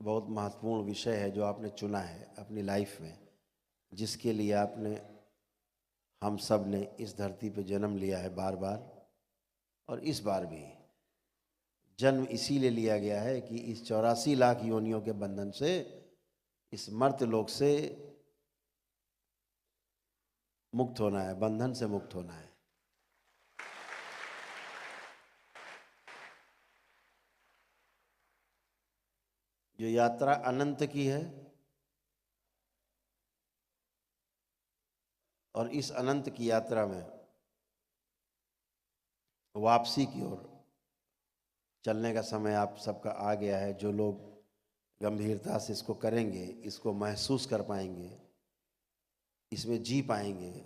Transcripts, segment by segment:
बहुत महत्वपूर्ण विषय है जो आपने चुना है अपनी लाइफ में, जिसके लिए आपने हम सब ने इस धरती पे जन्म लिया है बार बार। और इस बार भी जन्म इसीलिए लिया गया है कि इस 84 लाख योनियों के बंधन से, इस मर्त्य लोक से मुक्त होना है, बंधन से मुक्त होना है। जो यात्रा अनंत की है और इस अनंत की यात्रा में वापसी की ओर चलने का समय आप सबका आ गया है। जो लोग गंभीरता से इसको करेंगे, इसको महसूस कर पाएंगे, इसमें जी पाएंगे,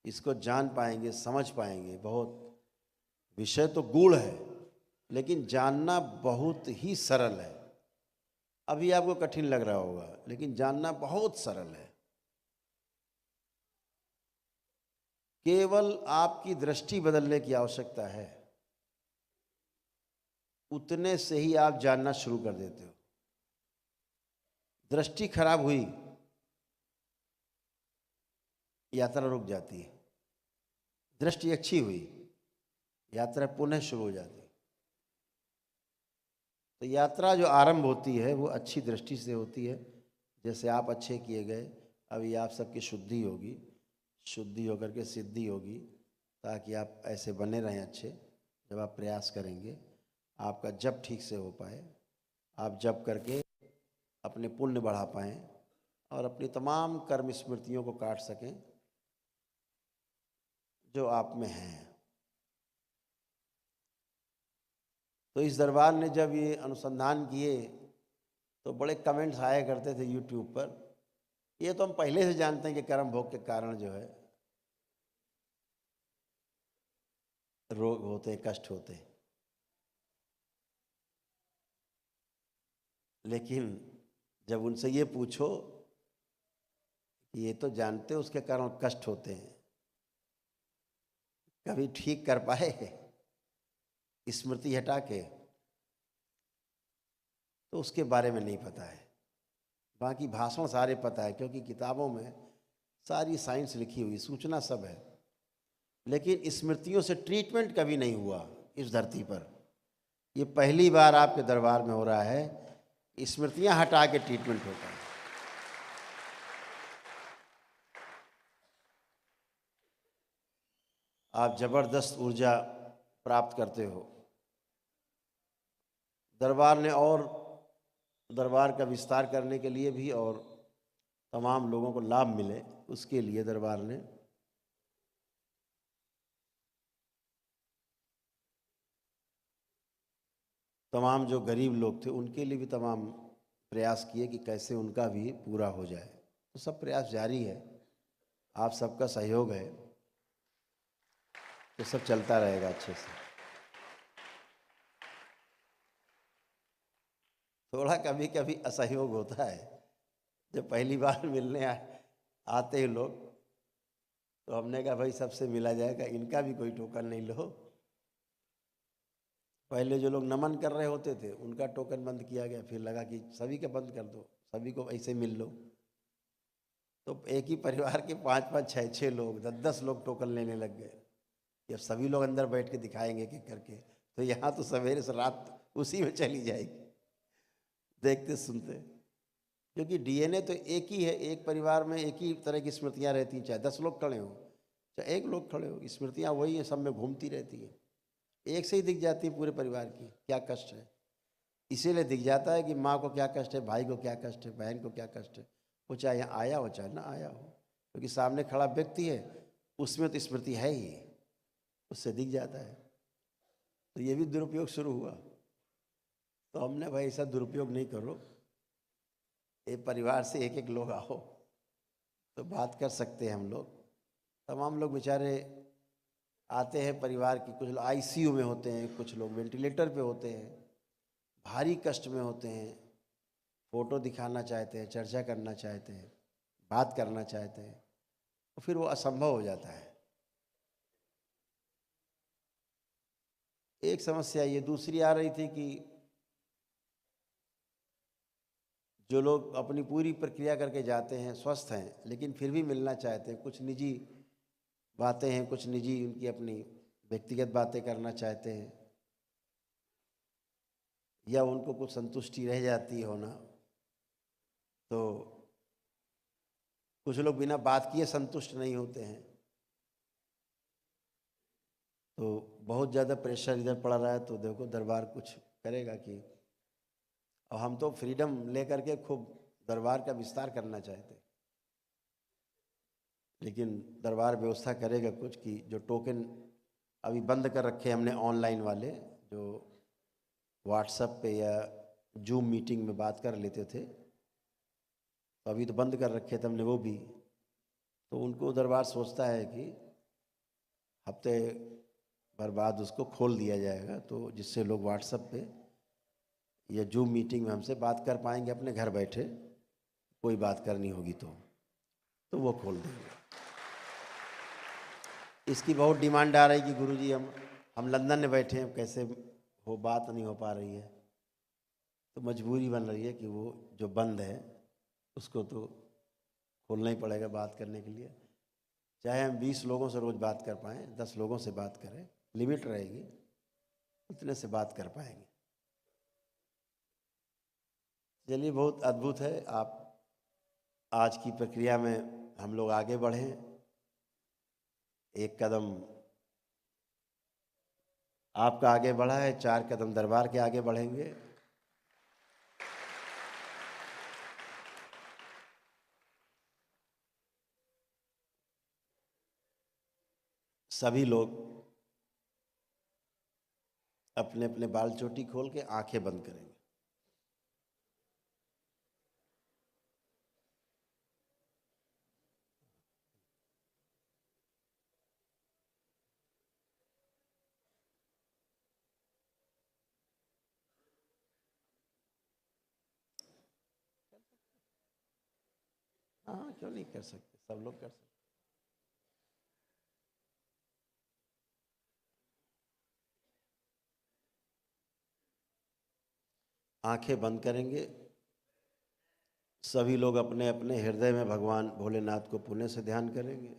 इसको जान पाएंगे, समझ पाएंगे। बहुत विषय तो गूढ़ है, लेकिन जानना बहुत ही सरल है। अभी आपको कठिन लग रहा होगा, लेकिन जानना बहुत सरल है। केवल आपकी दृष्टि बदलने की आवश्यकता है, उतने से ही आप जानना शुरू कर देते हो। दृष्टि खराब हुई, यात्रा रुक जाती है। दृष्टि अच्छी हुई, यात्रा पुनः शुरू हो जाती है। तो यात्रा जो आरंभ होती है वो अच्छी दृष्टि से होती है। जैसे आप अच्छे किए गए, अभी आप सबकी शुद्धि होगी, शुद्धि होकर के सिद्धि होगी, ताकि आप ऐसे बने रहें अच्छे। जब आप प्रयास करेंगे, आपका जप ठीक से हो पाए, आप जप करके अपने पुण्य बढ़ा पाएँ और अपनी तमाम कर्म स्मृतियों को काट सकें जो आप में हैं। तो इस दरबार ने जब ये अनुसंधान किए तो बड़े कमेंट्स आया करते थे यूट्यूब पर। ये तो हम पहले से जानते हैं कि कर्म भोग के कारण जो है रोग होते हैं, कष्ट होते हैं, लेकिन जब उनसे ये पूछो कि ये तो जानते हो उसके कारण कष्ट होते हैं, कभी ठीक कर पाए स्मृति हटा के? तो उसके बारे में नहीं पता है। बाकी भाषण सारे पता है, क्योंकि किताबों में सारी साइंस लिखी हुई, सूचना सब है। लेकिन स्मृतियों से ट्रीटमेंट कभी नहीं हुआ इस धरती पर। ये पहली बार आपके दरबार में हो रहा है, स्मृतियां हटा के ट्रीटमेंट होता है। आप जबरदस्त ऊर्जा प्राप्त करते हो। दरबार ने और दरबार का विस्तार करने के लिए भी, और तमाम लोगों को लाभ मिले उसके लिए दरबार ने तमाम जो गरीब लोग थे उनके लिए भी तमाम प्रयास किए कि कैसे उनका भी पूरा हो जाए। तो सब प्रयास जारी है, आप सबका सहयोग है तो सब चलता रहेगा अच्छे से। थोड़ा कभी कभी असहयोग होता है। जब पहली बार मिलने आते हैं लोग, तो हमने कहा भाई सबसे मिला जाएगा, इनका भी कोई टोकन नहीं लो। पहले जो लोग नमन कर रहे होते थे उनका टोकन बंद किया गया, फिर लगा कि सभी का बंद कर दो, सभी को ऐसे मिल लो। तो एक ही परिवार के 5-5, 6-6 लोग, 10-10 लोग टोकन लेने लग गए कि अब सभी लोग अंदर बैठ के दिखाएंगे कि करके। तो यहाँ तो सवेरे से रात उसी में चली जाएगी, देखते सुनते। क्योंकि डीएनए तो एक ही है, एक परिवार में एक ही तरह की स्मृतियाँ रहती हैं, चाहे 10 लोग खड़े हों, चाहे 1 लोग खड़े हो, स्मृतियाँ वही हैं, सब में घूमती रहती हैं। एक से ही दिख जाती है पूरे परिवार की क्या कष्ट है। इसीलिए दिख जाता है कि माँ को क्या कष्ट है, भाई को क्या कष्ट है, बहन को क्या कष्ट है, वो चाहे यहाँ आया हो चाहे ना आया हो। क्योंकि सामने खड़ा व्यक्ति है, उसमें तो स्मृति है ही, उससे दिख जाता है। तो ये भी दुरुपयोग शुरू हुआ। तो हमने भाई ऐसा दुरुपयोग नहीं करो, एक परिवार से एक एक लोग आओ तो बात कर सकते हैं हम लोग। तमाम लोग बेचारे आते हैं परिवार की, कुछ लोग आईसीयू में होते हैं, कुछ लोग वेंटिलेटर पे होते हैं, भारी कष्ट में होते हैं, फोटो दिखाना चाहते हैं, चर्चा करना चाहते हैं, बात करना चाहते हैं, तो फिर वो असंभव हो जाता है। एक समस्या ये दूसरी आ रही थी कि जो लोग अपनी पूरी प्रक्रिया करके जाते हैं, स्वस्थ हैं, लेकिन फिर भी मिलना चाहते हैं, कुछ निजी बातें हैं, कुछ निजी उनकी अपनी व्यक्तिगत बातें करना चाहते हैं, या उनको कुछ संतुष्टि रह जाती हो ना, तो कुछ लोग बिना बात किए संतुष्ट नहीं होते हैं। तो बहुत ज़्यादा प्रेशर इधर पड़ रहा है, तो देखो दरबार कुछ करेगा कि, और हम तो फ्रीडम लेकर के खूब दरबार का विस्तार करना चाहते, लेकिन दरबार व्यवस्था करेगा कुछ कि जो टोकन अभी बंद कर रखे हमने ऑनलाइन वाले, जो व्हाट्सएप पे या जूम मीटिंग में बात कर लेते थे, तो अभी तो बंद कर रखे थे हमने वो भी। तो उनको दरबार सोचता है कि हफ्ते भर बाद उसको खोल दिया जाएगा, तो जिससे लोग व्हाट्सएप पे या जूम मीटिंग में हमसे बात कर पाएंगे अपने घर बैठे, कोई बात करनी होगी तो वो खोल देंगे। इसकी बहुत डिमांड आ रही कि गुरुजी हम लंदन में बैठे हैं, कैसे हो, बात नहीं हो पा रही है। तो मजबूरी बन रही है कि वो जो बंद है उसको तो खोलना ही पड़ेगा बात करने के लिए। चाहे हम 20 लोगों से रोज़ बात कर पाएँ, 10 लोगों से बात करें, लिमिट रहेगी, उतने से बात कर पाएंगे। चलिए, बहुत अद्भुत है। आप आज की प्रक्रिया में हम लोग आगे बढ़ें, एक कदम आपका आगे बढ़ा है, 4 कदम दरबार के आगे बढ़ेंगे। सभी लोग अपने अपने बाल चोटी खोल के आंखें बंद करेंगे। हाँ, क्यों नहीं कर सकते, सब लोग कर सकते। आंखें बंद करेंगे। सभी लोग अपने अपने हृदय में भगवान भोलेनाथ को पुण्य से ध्यान करेंगे।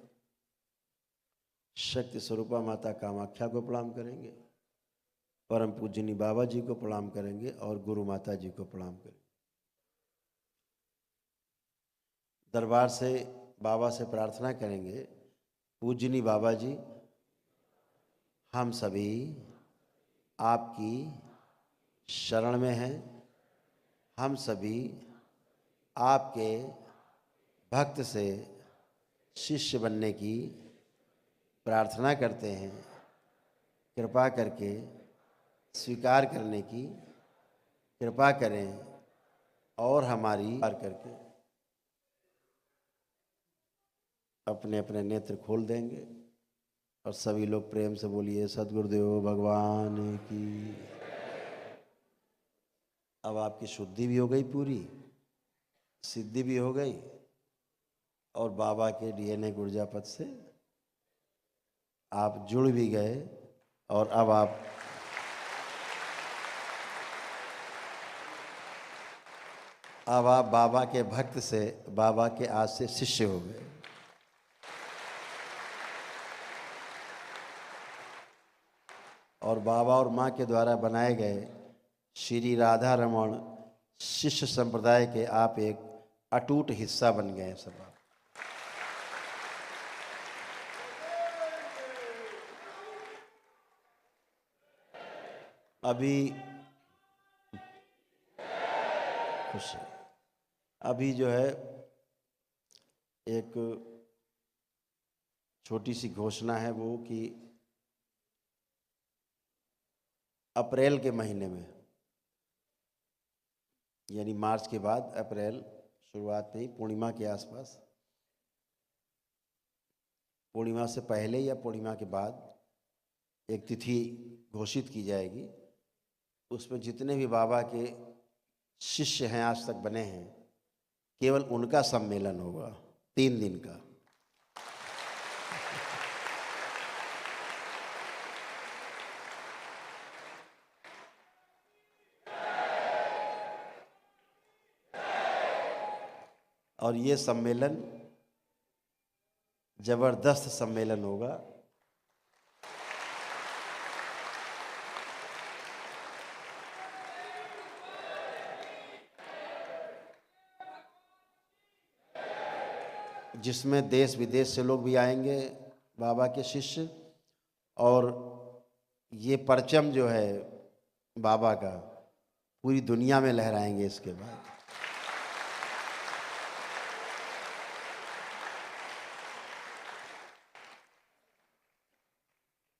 शक्ति स्वरूपा माता कामाख्या को प्रणाम करेंगे, परम पूजनी बाबा जी को प्रणाम करेंगे और गुरु माता जी को प्रणाम करेंगे। दरबार से बाबा से प्रार्थना करेंगे, पूजनी बाबा जी, हम सभी आपकी शरण में हैं। हम सभी आपके भक्त से शिष्य बनने की प्रार्थना करते हैं। कृपा करके स्वीकार करने की कृपा करें और हमारी पार करके अपने अपने नेत्र खोल देंगे। और सभी लोग प्रेम से बोलिए, सद्गुरुदेव भगवान की। अब आपकी शुद्धि भी हो गई पूरी, सिद्धि भी हो गई, और बाबा के DNA ऊर्जापद से आप जुड़ भी गए। और अब आप बाबा के भक्त से बाबा के आज से शिष्य हो गए। और बाबा और माँ के द्वारा बनाए गए श्री राधा रमण शिष्य संप्रदाय के आप एक अटूट हिस्सा बन गए सब। अभी खुश है। अभी जो है एक छोटी सी घोषणा है वो कि अप्रैल के महीने में, यानी मार्च के बाद अप्रैल शुरुआत में ही पूर्णिमा के आसपास, पूर्णिमा से पहले या पूर्णिमा के बाद एक तिथि घोषित की जाएगी। उसमें जितने भी बाबा के शिष्य हैं आज तक बने हैं, केवल उनका सम्मेलन होगा 3 दिन का। और ये सम्मेलन जबरदस्त सम्मेलन होगा। जिसमें देश विदेश से लोग भी आएंगे, बाबा के शिष्य, और ये परचम जो है बाबा का पूरी दुनिया में लहराएंगे। इसके बाद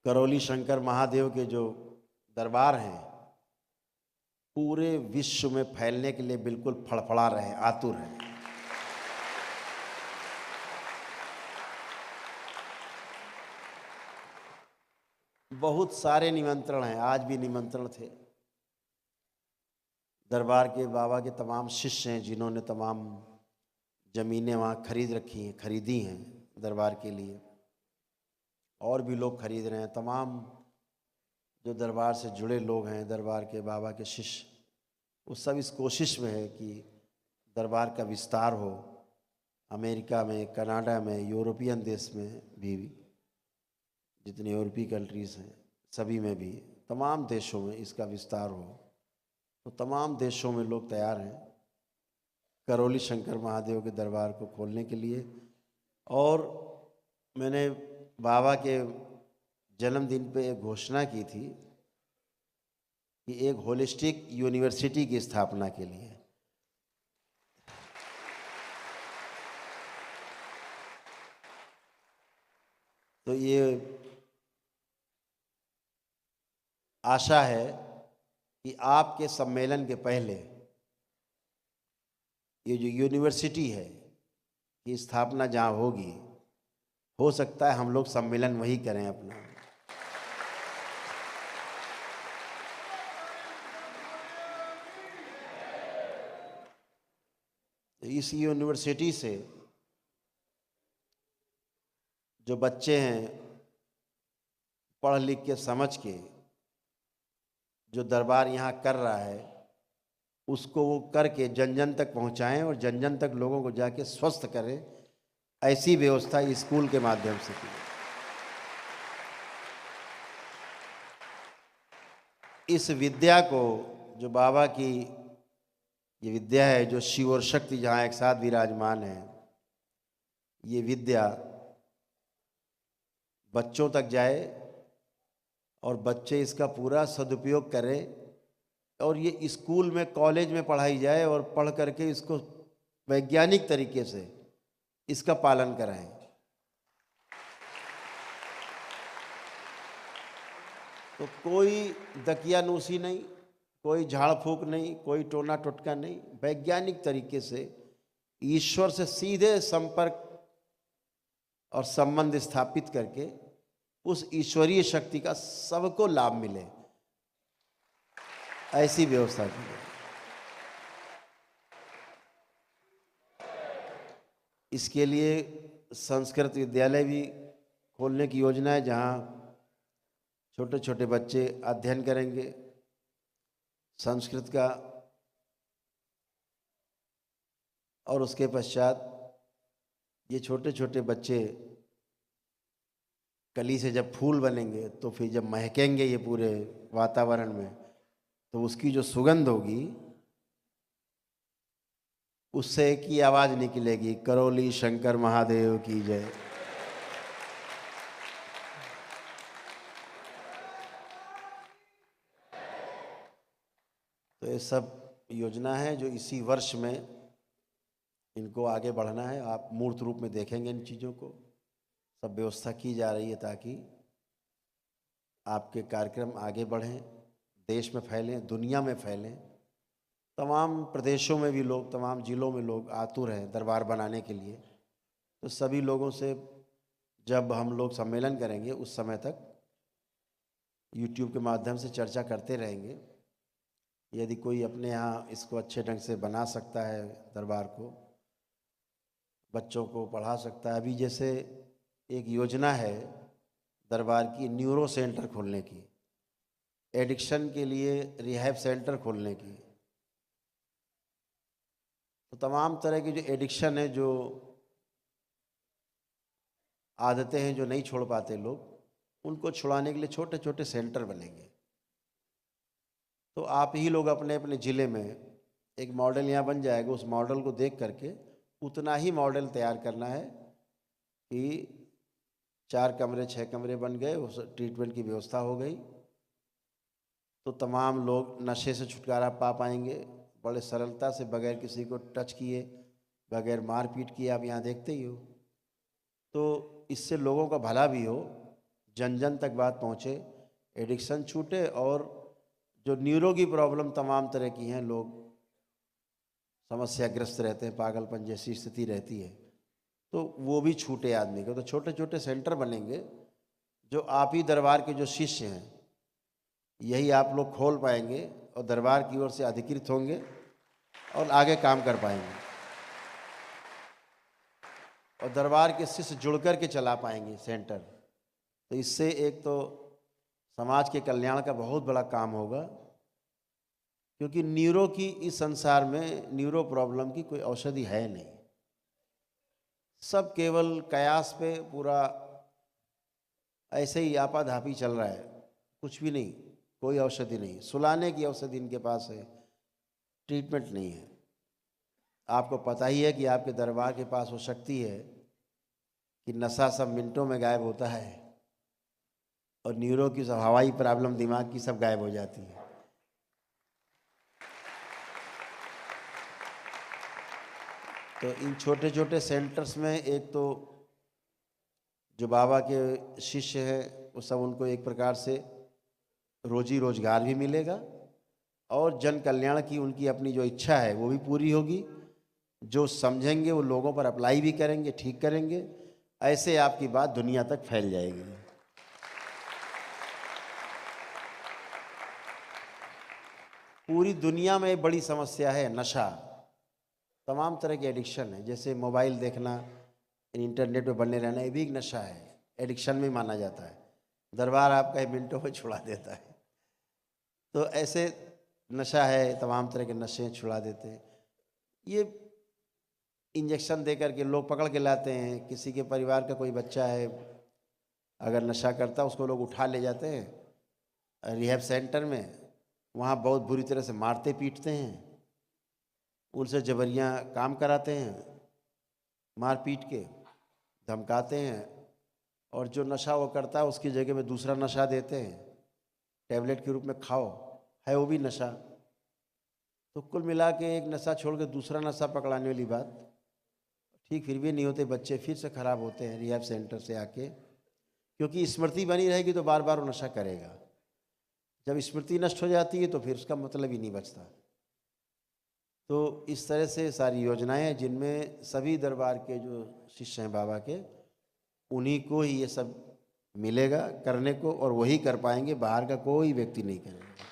करौली शंकर महादेव के जो दरबार हैं पूरे विश्व में फैलने के लिए बिल्कुल फड़फड़ा रहे हैं, आतुर हैं। बहुत सारे निमंत्रण हैं, आज भी निमंत्रण थे। दरबार के बाबा के तमाम शिष्य हैं जिन्होंने तमाम ज़मीनें वहाँ खरीदी हैं दरबार के लिए, और भी लोग खरीद रहे हैं। तमाम जो दरबार से जुड़े लोग हैं, दरबार के बाबा के शिष्य, वो सब इस कोशिश में है कि दरबार का विस्तार हो। अमेरिका में, कनाडा में, यूरोपियन देश में भी, जितने यूरोपीय कंट्रीज़ हैं सभी में भी, तमाम देशों में इसका विस्तार हो। तो तमाम देशों में लोग तैयार हैं करौली शंकर महादेव के दरबार को खोलने के लिए। और मैंने बाबा के जन्मदिन पे एक घोषणा की थी कि एक होलिस्टिक यूनिवर्सिटी की स्थापना के लिए। तो ये आशा है कि आपके सम्मेलन के पहले ये जो यूनिवर्सिटी है की स्थापना जहाँ होगी, हो सकता है हम लोग सम्मेलन वही करें अपना। तो इस यूनिवर्सिटी से जो बच्चे हैं पढ़ लिख के समझ के जो दरबार यहाँ कर रहा है उसको वो करके जन जन तक पहुँचाएं और जन जन तक लोगों को जाके स्वस्थ करें, ऐसी व्यवस्था स्कूल के माध्यम से की। इस विद्या को, जो बाबा की ये विद्या है, जो शिव और शक्ति जहाँ एक साथ विराजमान है, ये विद्या बच्चों तक जाए और बच्चे इसका पूरा सदुपयोग करें, और ये स्कूल में, कॉलेज में पढ़ाई जाए और पढ़ करके इसको वैज्ञानिक तरीके से इसका पालन कराएं। तो कोई दकियानूसी नहीं, कोई झाड़ फूक नहीं, कोई टोना टोटका नहीं, वैज्ञानिक तरीके से ईश्वर से सीधे संपर्क और संबंध स्थापित करके उस ईश्वरीय शक्ति का सबको लाभ मिले, ऐसी व्यवस्था की है। इसके लिए संस्कृत विद्यालय भी खोलने की योजना है, जहाँ छोटे छोटे बच्चे अध्ययन करेंगे संस्कृत का, और उसके पश्चात ये छोटे छोटे बच्चे कली से जब फूल बनेंगे तो फिर जब महकेंगे ये पूरे वातावरण में, तो उसकी जो सुगंध होगी उससे एक ही आवाज़ निकलेगी, करौली शंकर महादेव की जय। तो ये सब योजना है जो इसी वर्ष में इनको आगे बढ़ना है। आप मूर्त रूप में देखेंगे इन चीज़ों को, सब व्यवस्था की जा रही है ताकि आपके कार्यक्रम आगे बढ़ें, देश में फैलें, दुनिया में फैलें। तमाम प्रदेशों में भी लोग, तमाम ज़िलों में लोग आतुर हैं दरबार बनाने के लिए। तो सभी लोगों से जब हम लोग सम्मेलन करेंगे उस समय तक YouTube के माध्यम से चर्चा करते रहेंगे। यदि कोई अपने यहाँ इसको अच्छे ढंग से बना सकता है, दरबार को, बच्चों को पढ़ा सकता है। अभी जैसे एक योजना है दरबार की न्यूरो सेंटर खोलने की, एडिक्शन के लिए रिहैब सेंटर खोलने की। तो तमाम तरह की जो एडिक्शन है, जो आदतें हैं जो नहीं छोड़ पाते लोग, उनको छुड़ाने के लिए छोटे छोटे सेंटर बनेंगे। तो आप ही लोग अपने अपने ज़िले में एक मॉडल यहाँ बन जाएगा, उस मॉडल को देख करके उतना ही मॉडल तैयार करना है कि 4 कमरे 6 कमरे बन गए, उस ट्रीटमेंट की व्यवस्था हो गई, तो तमाम लोग नशे से छुटकारा पा पाएंगे बड़े सरलता से, बगैर किसी को टच किए, बगैर मारपीट किए। आप यहाँ देखते ही हो। तो इससे लोगों का भला भी हो, जन जन तक बात पहुँचे, एडिक्शन छूटे, और जो न्यूरो की प्रॉब्लम तमाम तरह की हैं, लोग समस्याग्रस्त रहते हैं, पागलपन जैसी स्थिति रहती है, तो वो भी छूटे आदमी को। तो छोटे छोटे सेंटर बनेंगे जो आप ही दरबार के जो शिष्य हैं, यही आप लोग खोल पाएंगे और दरबार की ओर से अधिकृत होंगे और आगे काम कर पाएंगे, और दरबार के शिष्य जुड़ कर के चला पाएंगे सेंटर। तो इससे एक तो समाज के कल्याण का बहुत बड़ा काम होगा, क्योंकि न्यूरो की इस संसार में न्यूरो प्रॉब्लम की कोई औषधि है नहीं। सब केवल कयास पे पूरा ऐसे ही आपाधापी चल रहा है, कुछ भी नहीं, कोई औषधि नहीं। सुलाने की औषधि इनके पास है, ट्रीटमेंट नहीं है। आपको पता ही है कि आपके दरबार के पास वो शक्ति है कि नशा सब मिनटों में गायब होता है, और न्यूरो की सब हवाई प्रॉब्लम, दिमाग की सब गायब हो जाती है। तो इन छोटे छोटे सेंटर्स में एक तो जो बाबा के शिष्य हैं वो सब, उनको एक प्रकार से रोजी रोजगार भी मिलेगा, और जन कल्याण की उनकी अपनी जो इच्छा है वो भी पूरी होगी। जो समझेंगे वो लोगों पर अप्लाई भी करेंगे, ठीक करेंगे। ऐसे आपकी बात दुनिया तक फैल जाएगी। पूरी दुनिया में बड़ी समस्या है नशा, तमाम तरह के एडिक्शन है। जैसे मोबाइल देखना, इंटरनेट पे बने रहना, ये भी एक नशा है, एडिक्शन में माना जाता है। दरबार आपका मिनटों में छुड़ा देता है। तो ऐसे नशा है, तमाम तरह के नशे छुड़ा देते हैं। ये इंजेक्शन दे करके लोग पकड़ के लाते हैं। किसी के परिवार का कोई बच्चा है अगर नशा करता, उसको लोग उठा ले जाते हैं रिहैब सेंटर में, वहाँ बहुत बुरी तरह से मारते पीटते हैं, उनसे जबरियाँ काम कराते हैं, मार पीट के धमकाते हैं, और जो नशा वो करता है उसकी जगह में दूसरा नशा देते हैं, टैबलेट के रूप में खाओ, है वो भी नशा। तो कुल मिला के एक नशा छोड़ के दूसरा नशा पकड़ाने वाली बात। ठीक, फिर भी नहीं होते, बच्चे फिर से ख़राब होते हैं रिहैब सेंटर से आके, क्योंकि स्मृति बनी रहेगी तो बार बार वो नशा करेगा। जब स्मृति नष्ट हो जाती है तो फिर उसका मतलब ही नहीं बचता। तो इस तरह से सारी योजनाएं हैं, जिनमें सभी दरबार के जो शिष्य हैं बाबा के, उन्हीं को ही ये सब मिलेगा करने को, और वही कर पाएंगे, बाहर का कोई व्यक्ति नहीं करेगा।